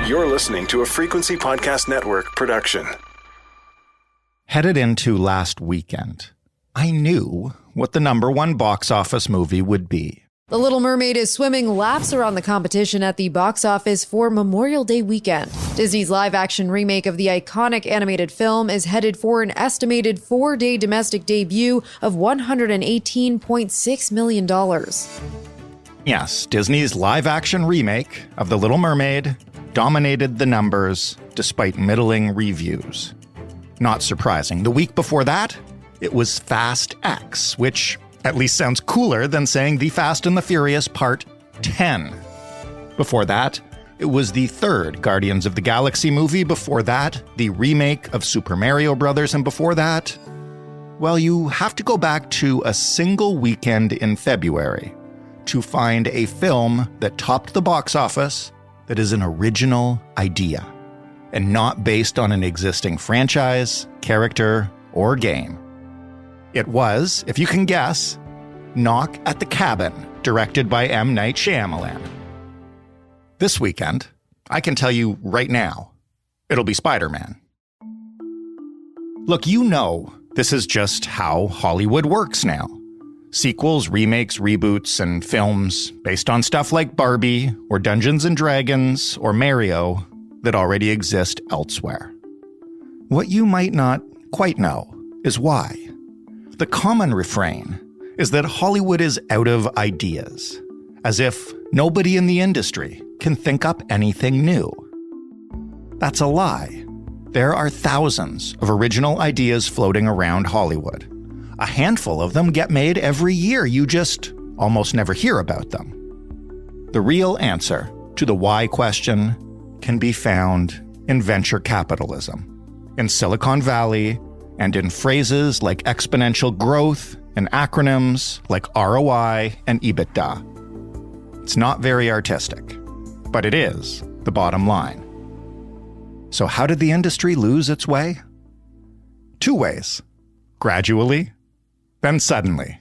You're listening to a Frequency Podcast Network production. Headed into last weekend, I knew what the number one box office movie would be. The Little Mermaid is swimming laps around the competition at the box office for Memorial Day weekend. Disney's live-action remake of the iconic animated film is headed for an estimated 4-day domestic debut of $118.6 million. Yes, Disney's live-action remake of The Little Mermaid dominated the numbers despite middling reviews. Not surprising. The week before that, it was Fast X, which at least sounds cooler than saying The Fast and the Furious Part 10. Before that, it was the third Guardians of the Galaxy movie. Before that, the remake of Super Mario Bros. And before that, well, you have to go back to a single weekend in February to find a film that topped the box office that is an original idea and not based on an existing franchise, character, or game. It was, if you can guess, Knock at the Cabin, directed by M. Night Shyamalan. This weekend, I can tell you right now, it'll be Spider-Man. Look, you know this is just how Hollywood works now. Sequels, remakes, reboots, and films based on stuff like Barbie or Dungeons & Dragons or Mario that already exist elsewhere. What you might not quite know is why. The common refrain is that Hollywood is out of ideas, as if nobody in the industry can think up anything new. That's a lie. There are thousands of original ideas floating around Hollywood. A handful of them get made every year. You just almost never hear about them. The real answer to the why question can be found in venture capitalism, in Silicon Valley, and in phrases like exponential growth and acronyms like ROI and EBITDA. It's not very artistic, but it is the bottom line. So how did the industry lose its way? Two ways: gradually, then suddenly.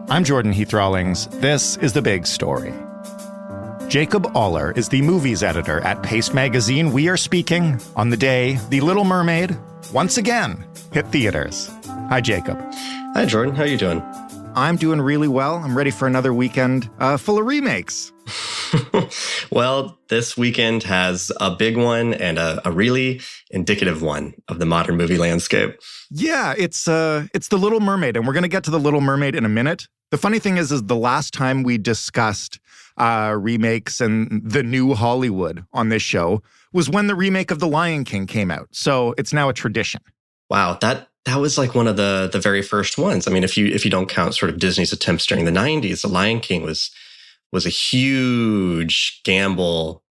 I'm Jordan Heath Rawlings. This is The Big Story. Jacob Aller is the movies editor at Paste Magazine. We are speaking on the day The Little Mermaid once again hit theaters. Hi, Jacob. Hi, Jordan. How are you doing? I'm doing really well. I'm ready for another weekend full of remakes. Well, this weekend has a big one and a really indicative one of the modern movie landscape. Yeah, it's The Little Mermaid, and we're going to get to The Little Mermaid in a minute. The funny thing is the last time we discussed remakes and the new Hollywood on this show was when the remake of The Lion King came out. So it's now a tradition. Wow, that was like one of the very first ones. I mean, if you don't count sort of Disney's attempts during the 90s, The Lion King was a huge gamble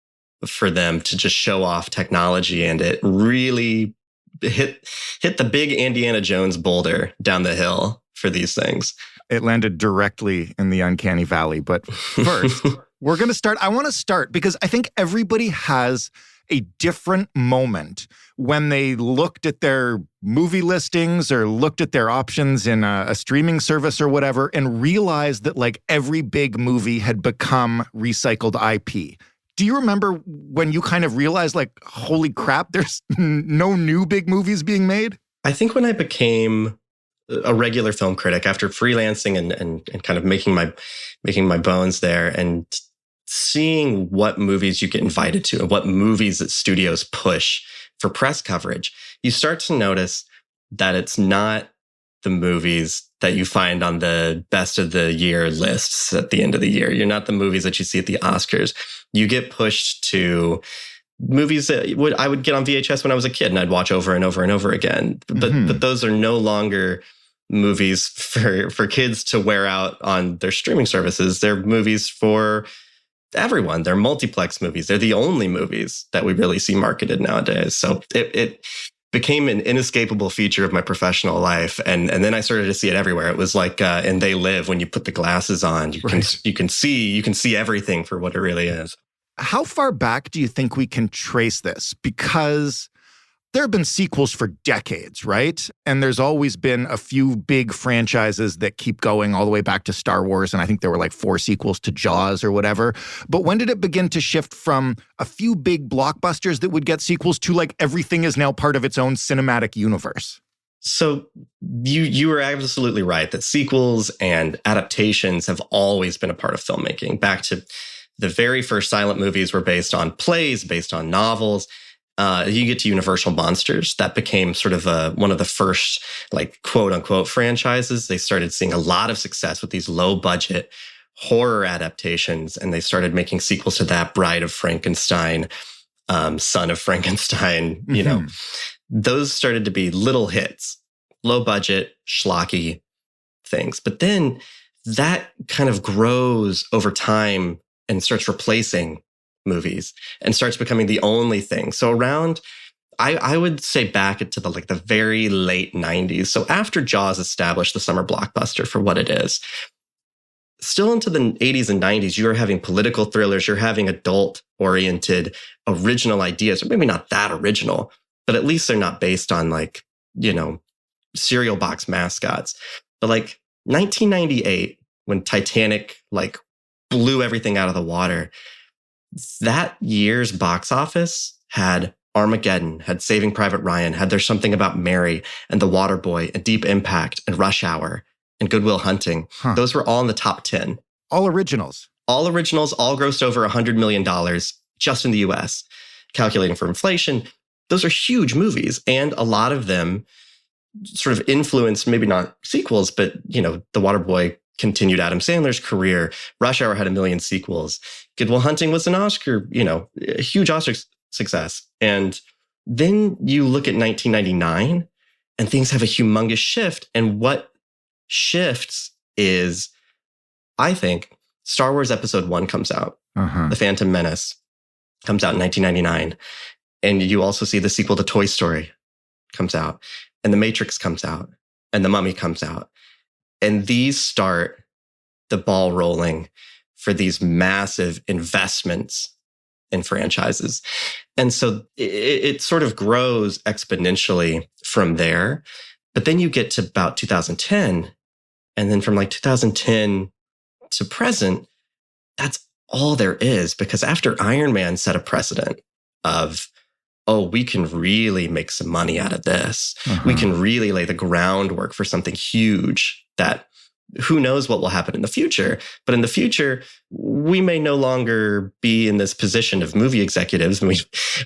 for them to just show off technology, and it really hit the big Indiana Jones boulder down the hill for these things. It landed directly in the uncanny valley. But first, we're going to start. I want to start because I think everybody has a different moment when they looked at their movie listings or looked at their options in a streaming service or whatever and realized that like every big movie had become recycled IP. Do you remember when you kind of realized like, holy crap, there's no new big movies being made? I think when I became a regular film critic after freelancing and kind of making my bones there and seeing what movies you get invited to and what movies that studios push for press coverage, you start to notice that it's not the movies that you find on the best of the year lists at the end of the year. You're not the movies that you see at the Oscars. You get pushed to movies that I would get on VHS when I was a kid and I'd watch over and over and over again. But those are no longer movies for kids to wear out on their streaming services. They're movies for everyone. They're multiplex movies. They're the only movies that we really see marketed nowadays. So it became an inescapable feature of my professional life. And then I started to see it everywhere. It was like in They Live, when you put the glasses on, you can see everything for what it really is. How far back do you think we can trace this? Because There have been sequels for decades, right? And there's always been a few big franchises that keep going all the way back to Star Wars. And I think there were like 4 sequels to Jaws or whatever. But when did it begin to shift from a few big blockbusters that would get sequels to like everything is now part of its own cinematic universe? So you were absolutely right that sequels and adaptations have always been a part of filmmaking. Back to the very first silent movies were based on plays, based on novels. You get to Universal Monsters. That became sort of one of the first, like, quote unquote franchises. They started seeing a lot of success with these low budget horror adaptations. And they started making sequels to that, Bride of Frankenstein, Son of Frankenstein, you know, those started to be little hits, low budget, schlocky things. But then that kind of grows over time and starts replacing movies and starts becoming the only thing. So around, I would say back into the very late 90s. So after Jaws established the summer blockbuster for what it is, still into the 80s and 90s, you're having political thrillers, you're having adult-oriented original ideas, or maybe not that original, but at least they're not based on like, you know, cereal box mascots. But like 1998, when Titanic like blew everything out of the water, that year's box office had Armageddon, had Saving Private Ryan, had There's Something About Mary, and The Waterboy, and Deep Impact, and Rush Hour, and Good Will Hunting. Those were all in the top 10. All originals. All originals, all grossed over $100 million just in the US. Calculating for inflation, those are huge movies. And a lot of them sort of influenced, maybe not sequels, but, you know, The Waterboy continued Adam Sandler's career. Rush Hour had 1 million sequels. Good Will Hunting was an Oscar, you know, a huge Oscar success. And then you look at 1999 and things have a humongous shift. And what shifts is, I think, Star Wars Episode 1 comes out. The Phantom Menace comes out in 1999. And you also see the sequel to Toy Story comes out. And The Matrix comes out. And The Mummy comes out. And these start the ball rolling for these massive investments in franchises. And so it sort of grows exponentially from there. But then you get to about 2010. And then from like 2010 to present, that's all there is. Because after Iron Man set a precedent of, oh, we can really make some money out of this. We can really lay the groundwork for something huge that who knows what will happen in the future. But in the future, we may no longer be in this position of movie executives.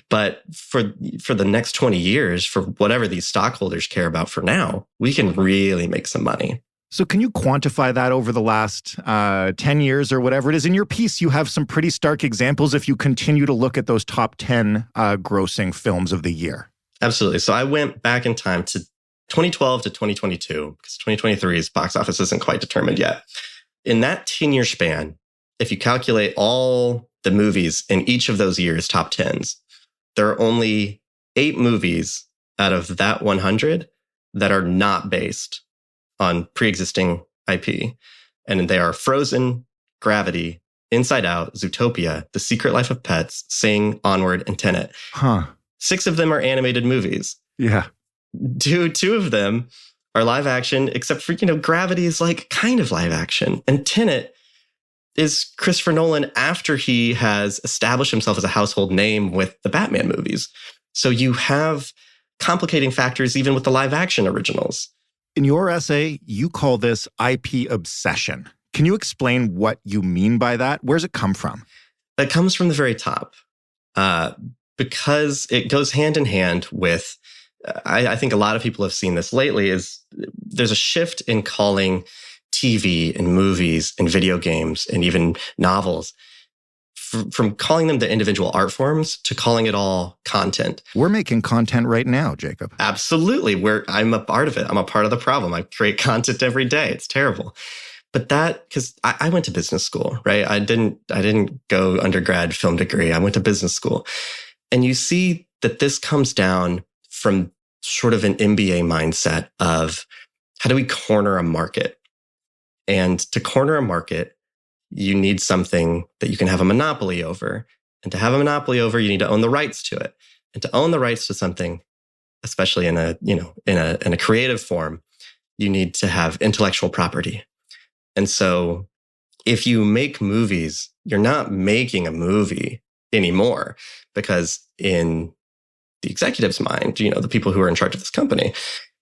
But for the next 20 years, for whatever these stockholders care about for now, we can really make some money. So can you quantify that over the last 10 years or whatever it is? In your piece, you have some pretty stark examples if you continue to look at those top 10 grossing films of the year. Absolutely. So I went back in time to 2012 to 2022, because 2023's box office isn't quite determined yet. In that 10-year span, if you calculate all the movies in each of those years' top 10s, there are only 8 movies out of that 100 that are not based on pre-existing IP. And they are Frozen, Gravity, Inside Out, Zootopia, The Secret Life of Pets, Sing, Onward, and Tenet. 6 of them are animated movies. Yeah. Two of them are live action, except for, you know, Gravity is like kind of live action. And Tenet is Christopher Nolan after he has established himself as a household name with the Batman movies. So you have complicating factors even with the live action originals. In your essay, you call this IP obsession. Can you explain what you mean by that? Where's it come from? That comes from the very top, because it goes hand in hand with, I think a lot of people have seen this lately, is there's a shift in calling TV and movies and video games and even novels from calling them the individual art forms to calling it all content. We're making content right now, Jacob. Absolutely. I'm a part of it. I'm a part of the problem. I create content every day. It's terrible. But that, because I went to business school, right? I didn't go undergrad film degree. I went to business school. And you see that this comes down from sort of an MBA mindset of how do we corner a market? And to corner a market, you need something that you can have a monopoly over. And to have a monopoly over, you need to own the rights to it. And to own the rights to something, especially in a creative form, you need to have intellectual property. And so if you make movies, you're not making a movie anymore, because in the executive's mind, the people who are in charge of this company,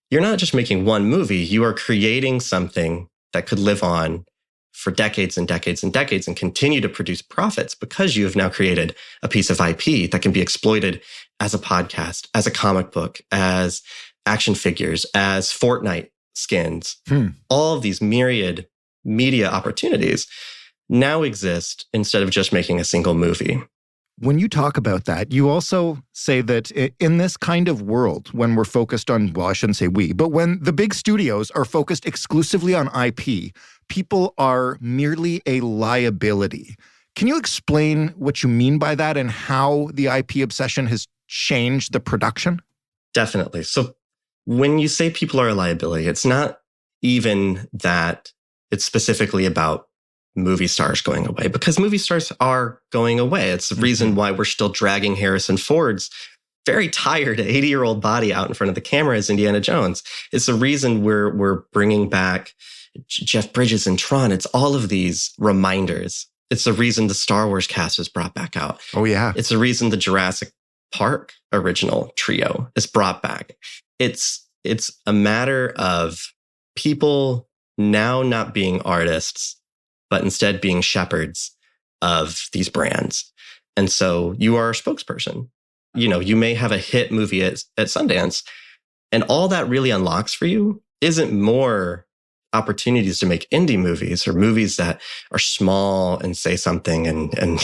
you're not just making one movie, you are creating something that could live on for decades and decades and decades and continue to produce profits, because you have now created a piece of IP that can be exploited as a podcast, as a comic book, as action figures, as Fortnite skins. All of these myriad media opportunities now exist instead of just making a single movie. When you talk about that, you also say that in this kind of world, when we're focused on, well, I shouldn't say we, but when the big studios are focused exclusively on IP, people are merely a liability. Can you explain what you mean by that and how the IP obsession has changed the production? Definitely. So when you say people are a liability, it's not even that it's specifically about movie stars going away, because movie stars are going away. It's the reason why we're still dragging Harrison Ford's very tired 80-year-old body out in front of the camera as Indiana Jones. It's the reason we're bringing back Jeff Bridges and Tron. It's all of these reminders. It's the reason the Star Wars cast is brought back out. Oh, yeah. It's the reason the Jurassic Park original trio is brought back. It's a matter of people now not being artists, but instead being shepherds of these brands. And so you are a spokesperson. You may have a hit movie at Sundance, and all that really unlocks for you isn't more opportunities to make indie movies or movies that are small and say something and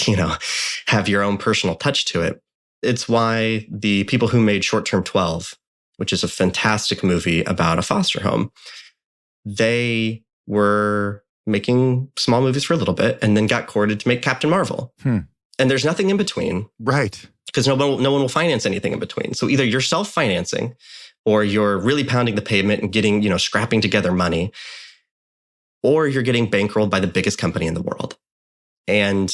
have your own personal touch to it. It's why the people who made Short Term 12, which is a fantastic movie about a foster home, they were making small movies for a little bit and then got courted to make Captain Marvel. And there's nothing in between. Right. Because no one will finance anything in between. So either you're self-financing or you're really pounding the pavement and getting, scrapping together money, or you're getting bankrolled by the biggest company in the world. And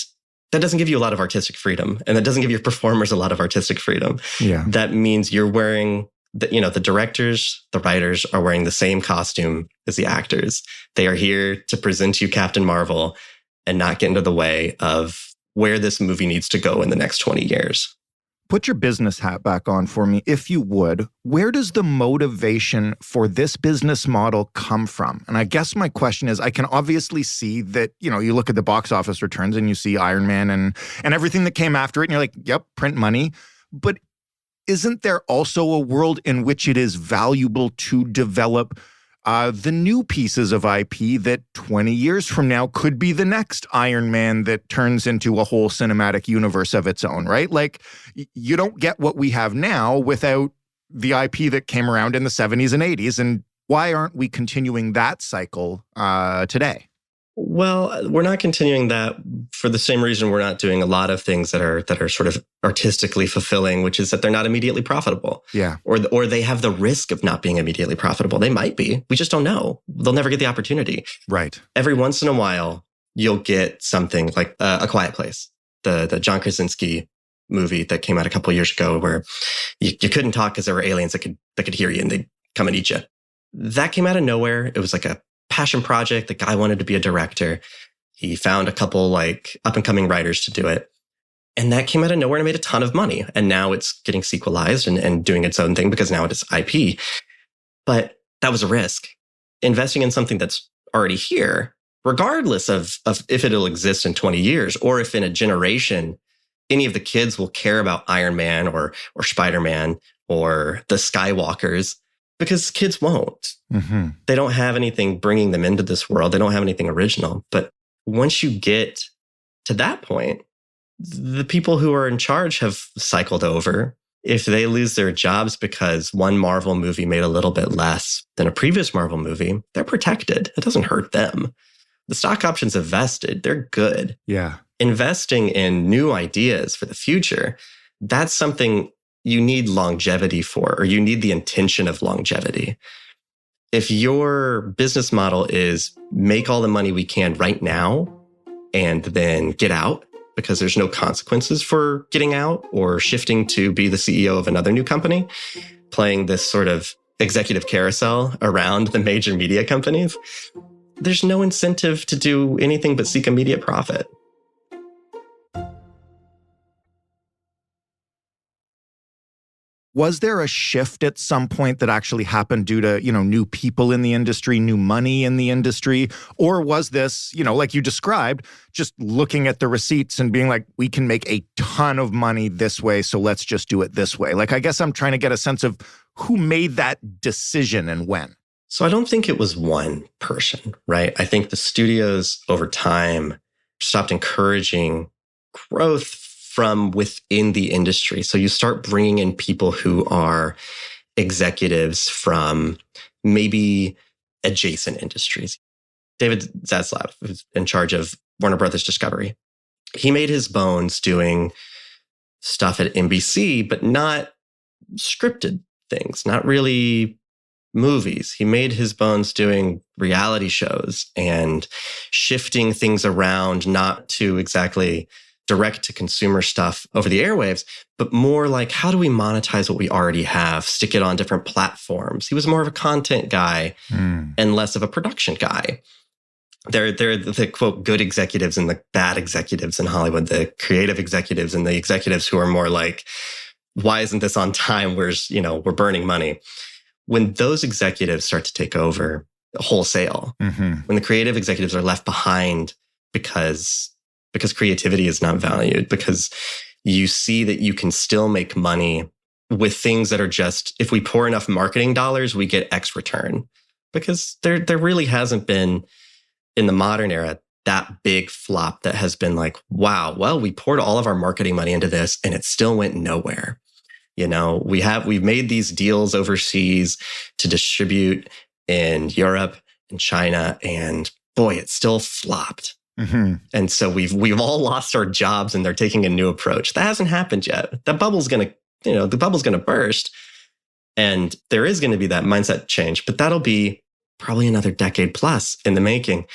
that doesn't give you a lot of artistic freedom. And that doesn't give your performers a lot of artistic freedom. Yeah. That means you're wearing the directors, the writers are wearing the same costume as the actors. They are here to present you Captain Marvel and not get into the way of where this movie needs to go in the next 20 years. Put your business hat back on for me, if you would. Where does the motivation for this business model come from? And I guess my question is, I can obviously see that, you look at the box office returns and you see Iron Man and everything that came after it, and you're like, yep, print money. But isn't there also a world in which it is valuable to develop the new pieces of IP that 20 years from now could be the next Iron Man that turns into a whole cinematic universe of its own, right? Like, you don't get what we have now without the IP that came around in the 70s and 80s. And why aren't we continuing that cycle today? Well, we're not continuing that for the same reason we're not doing a lot of things that are sort of artistically fulfilling, which is that they're not immediately profitable. Yeah. Or they have the risk of not being immediately profitable. They might be. We just don't know. They'll never get the opportunity. Right. Every once in a while, you'll get something like A Quiet Place, the John Krasinski movie that came out a couple of years ago, where you couldn't talk because there were aliens that could hear you and they'd come and eat you. That came out of nowhere. It was like a passion project. The guy wanted to be a director. He found a couple like up and coming writers to do it. And that came out of nowhere and made a ton of money. And now it's getting sequelized and doing its own thing because now it is IP. But that was a risk. Investing in something that's already here, regardless of if it'll exist in 20 years or if in a generation, any of the kids will care about Iron Man or Spider-Man or the Skywalkers, because kids won't. Mm-hmm. They don't have anything bringing them into this world. They don't have anything original. But once you get to that point, the people who are in charge have cycled over. If they lose their jobs because one Marvel movie made a little bit less than a previous Marvel movie, they're protected. It doesn't hurt them. The stock options have vested. They're good. Yeah. Investing in new ideas for the future, that's something you need longevity for, or you need the intention of longevity. If your business model is make all the money we can right now and then get out because there's no consequences for getting out or shifting to be the CEO of another new company, playing this sort of executive carousel around the major media companies, there's no incentive to do anything but seek immediate profit. Was there a shift at some point that actually happened due to, new people in the industry, new money in the industry? Or was this, like you described, just looking at the receipts and being like, we can make a ton of money this way, so let's just do it this way? Like, I guess I'm trying to get a sense of who made that decision and when. So I don't think it was one person, right? I think the studios over time stopped encouraging growth from within the industry. So you start bringing in people who are executives from maybe adjacent industries. David Zaslav, who's in charge of Warner Brothers Discovery, he made his bones doing stuff at NBC, but not scripted things, not really movies. He made his bones doing reality shows and shifting things around, not to exactly direct to consumer stuff over the airwaves, but more like, how do we monetize what we already have, stick it on different platforms? He was more of a content guy and less of a production guy. They're the quote good executives and the bad executives in Hollywood, the creative executives and the executives who are more like, why isn't this on time? We're burning money. When those executives start to take over wholesale, when the creative executives are left behind because creativity is not valued, because you see that you can still make money with things that are just, if we pour enough marketing dollars, we get X return. Because there really hasn't been, in the modern era, that big flop that has been like, wow, well, we poured all of our marketing money into this and it still went nowhere. We've made these deals overseas to distribute in Europe and China, and boy, it still flopped. And so we've all lost our jobs and they're taking a new approach. That hasn't happened yet. The bubble's going to burst, and there is going to be that mindset change, but that'll be probably another decade plus in the making.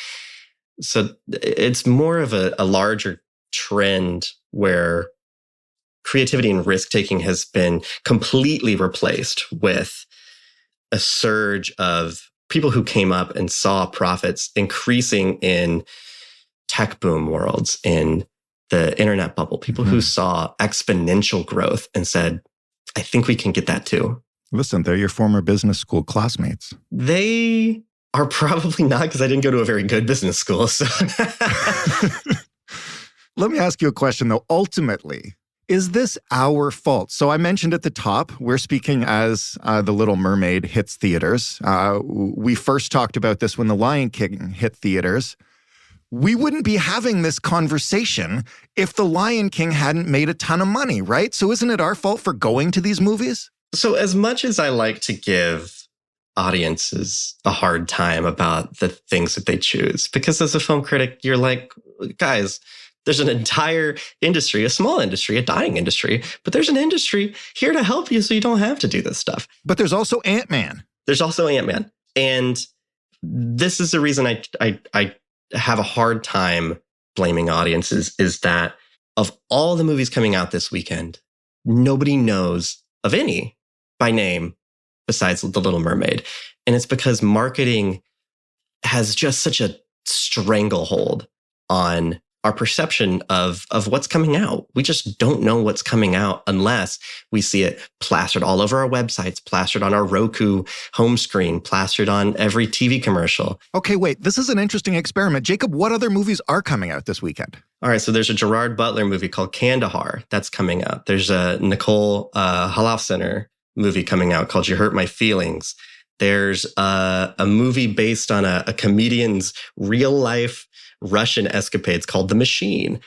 So it's more of a larger trend where creativity and risk-taking has been completely replaced with a surge of people who came up and saw profits increasing in tech boom worlds, in the internet bubble, people who saw exponential growth and said, I think we can get that too. Listen, they're your former business school classmates. They are probably not, because I didn't go to a very good business school. So Let me ask you a question, though. Ultimately, is this our fault? So I mentioned at the top, we're speaking as The Little Mermaid hits theaters. We first talked about this when The Lion King hit theaters. We wouldn't be having this conversation if The Lion King hadn't made a ton of money, right? So isn't it our fault for going to these movies? So as much as I like to give audiences a hard time about the things that they choose, because as a film critic, you're like, guys, there's an entire industry, a small industry, a dying industry, but there's an industry here to help you so you don't have to do this stuff. But there's also Ant-Man. There's also Ant-Man. And this is the reason I have a hard time blaming audiences, is that of all the movies coming out this weekend, nobody knows of any by name besides The Little Mermaid. And it's because marketing has just such a stranglehold on our perception of what's coming out. We just don't know what's coming out unless we see it plastered all over our websites, plastered on our Roku home screen, plastered on every TV commercial. Okay, wait, this is an interesting experiment. Jacob, what other movies are coming out this weekend? All right, so there's a Gerard Butler movie called Kandahar that's coming out. There's a Nicole Halofcener movie coming out called You Hurt My Feelings. There's a movie based on a comedian's real-life Russian escapades called The Machine.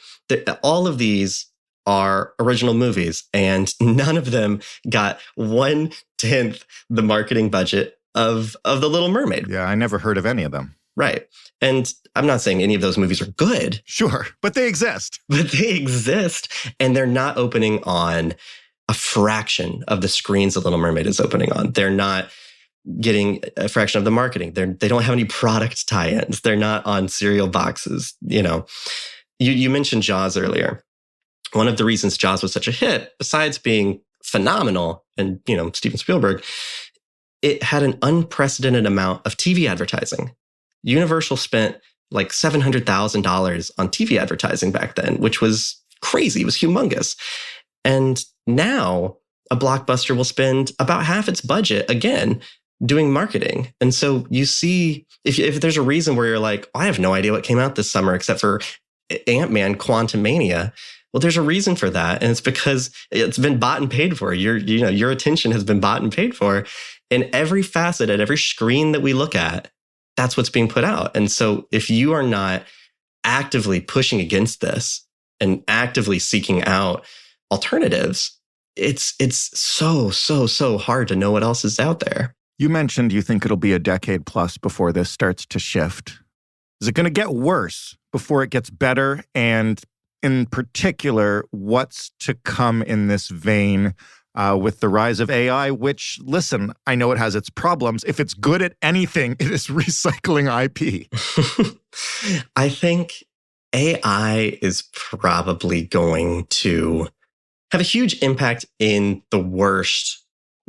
All of these are original movies, and none of them got 1/10 the marketing budget of The Little Mermaid. Yeah, I never heard of any of them. Right. And I'm not saying any of those movies are good. Sure, but they exist. But they exist, and they're not opening on a fraction of the screens The Little Mermaid is opening on. They're not getting a fraction of the marketing. They don't have any product tie-ins. They're not on cereal boxes. You mentioned Jaws earlier. One of the reasons Jaws was such a hit, besides being phenomenal, and, Steven Spielberg, it had an unprecedented amount of TV advertising. Universal spent like $700,000 on TV advertising back then, which was crazy. It was humongous. And now a blockbuster will spend about half its budget, again, doing marketing. And so you see, if there's a reason where you're like, I have no idea what came out this summer except for Ant-Man Quantumania. Well, there's a reason for that. And it's because it's been bought and paid for. Your attention has been bought and paid for. And every facet at every screen that we look at, that's what's being put out. And so if you are not actively pushing against this and actively seeking out alternatives, it's so hard to know what else is out there. You mentioned you think it'll be a decade plus before this starts to shift. Is it going to get worse before it gets better? And in particular, what's to come in this vein with the rise of AI, which, listen, I know it has its problems. If it's good at anything, it is recycling IP. I think AI is probably going to have a huge impact in the worst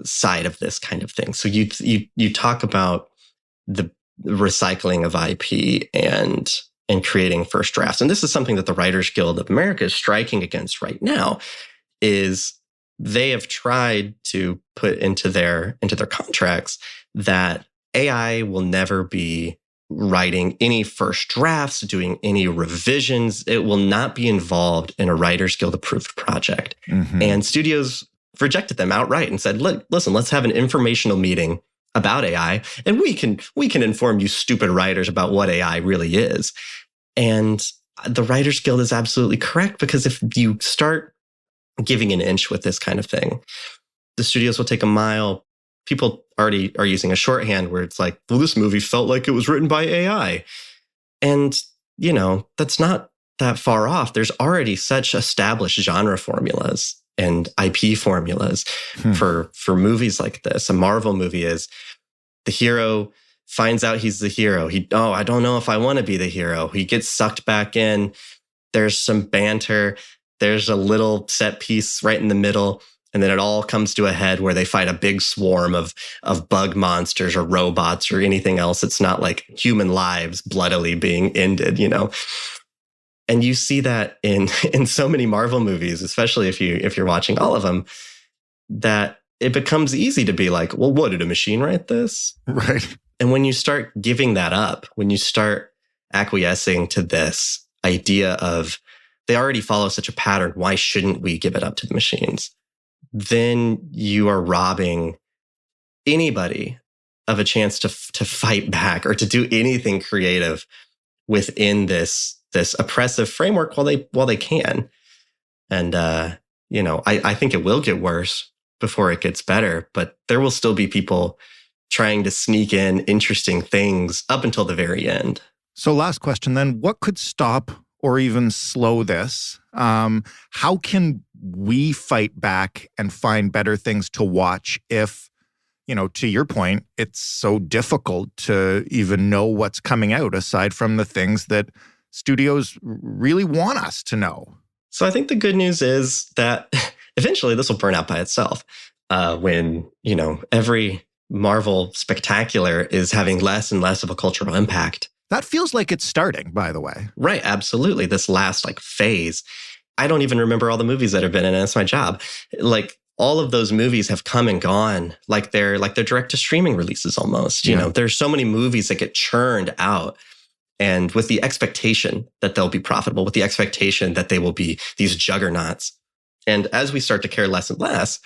side of this kind of thing. So you talk about the recycling of IP and creating first drafts. And this is something that the Writers Guild of America is striking against right now, is they have tried to put into their contracts that AI will never be writing any first drafts, doing any revisions. It will not be involved in a Writers Guild approved project. Mm-hmm. And studios rejected them outright and said, listen, let's have an informational meeting about AI, and we can inform you stupid writers about what AI really is. And the Writers Guild is absolutely correct, because if you start giving an inch with this kind of thing, the studios will take a mile. People already are using a shorthand where it's like, well, this movie felt like it was written by AI. And, that's not that far off. There's already such established genre formulas and IP formulas for movies like this. A Marvel movie is the hero finds out he's the hero. I don't know if I want to be the hero. He gets sucked back in. There's some banter. There's a little set piece right in the middle. And then it all comes to a head where they fight a big swarm of bug monsters or robots or anything else. It's not like human lives bloodily being ended, And you see that in so many Marvel movies, especially if you're watching all of them, that it becomes easy to be like, well, what, did a machine write this? Right. And when you start giving that up, when you start acquiescing to this idea of they already follow such a pattern, why shouldn't we give it up to the machines? Then you are robbing anybody of a chance to fight back or to do anything creative within this oppressive framework while they can. And I think it will get worse before it gets better, but there will still be people trying to sneak in interesting things up until the very end. So last question then, what could stop or even slow this? How can we fight back and find better things to watch if, to your point, it's so difficult to even know what's coming out aside from the things that studios really want us to know? So I think the good news is that eventually this will burn out by itself. When, every Marvel spectacular is having less and less of a cultural impact. That feels like it's starting, by the way. Right, absolutely. This last phase. I don't even remember all the movies that have been in it. That's my job. All of those movies have come and gone like they're direct to streaming releases almost. There's so many movies that get churned out. And with the expectation that they'll be profitable, with the expectation that they will be these juggernauts. And as we start to care less and less,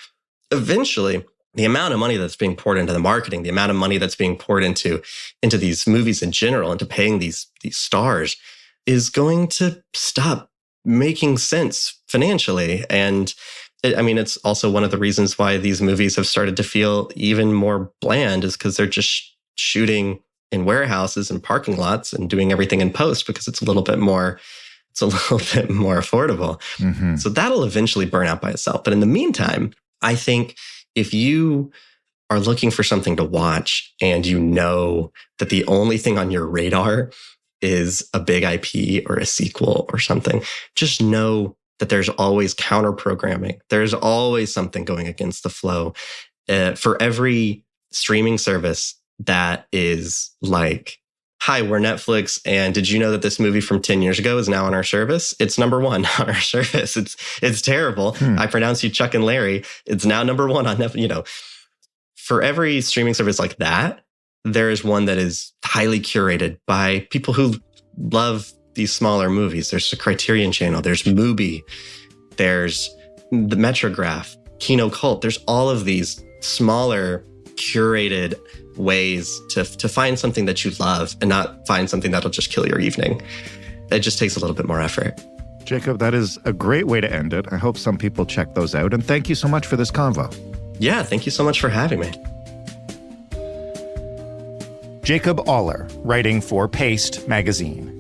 eventually the amount of money that's being poured into the marketing, the amount of money that's being poured into these movies in general, into paying these stars, is going to stop making sense financially. And it's also one of the reasons why these movies have started to feel even more bland, is because they're just shooting in warehouses and parking lots and doing everything in post because it's a little bit more affordable. Mm-hmm. So that'll eventually burn out by itself. But in the meantime, I think if you are looking for something to watch and you know that the only thing on your radar is a big IP or a sequel or something, just know that there's always counter programming. There's always something going against the flow. For every streaming service that is like, hi, we're Netflix, and did you know that this movie from 10 years ago is now on our service? It's number one on our service. It's terrible. I pronounce you Chuck and Larry. It's now number one on Netflix. For every streaming service like that, there is one that is highly curated by people who love these smaller movies. There's the Criterion Channel, there's Mubi, there's the Metrograph, Kino Cult. There's all of these smaller curated ways to find something that you love and not find something that'll just kill your evening. It just takes a little bit more effort. Jacob, that is a great way to end it. I hope some people check those out. And thank you so much for this convo. Yeah, thank you so much for having me. Jacob Aller, writing for Paste magazine.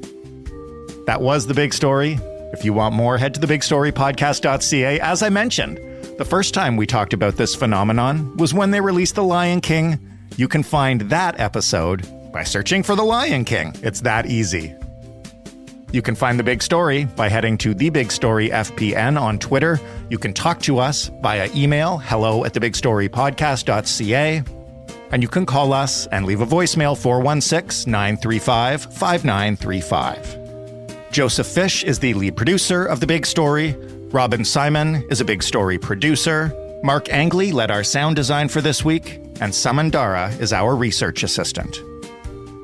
That was The Big Story. If you want more, head to thebigstorypodcast.ca. As I mentioned, the first time we talked about this phenomenon was when they released The Lion King. You can find that episode by searching for The Lion King. It's that easy. You can find The Big Story by heading to The Big Story FPN on Twitter. You can talk to us via email, hello@thebigstorypodcast.ca. And you can call us and leave a voicemail, 416-935-5935. Joseph Fish is the lead producer of The Big Story. Robin Simon is a Big Story producer. Mark Angley led our sound design for this week. And Samandara is our research assistant.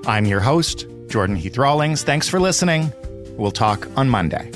I'm your host, Jordan Heath Rawlings. Thanks for listening. We'll talk on Monday.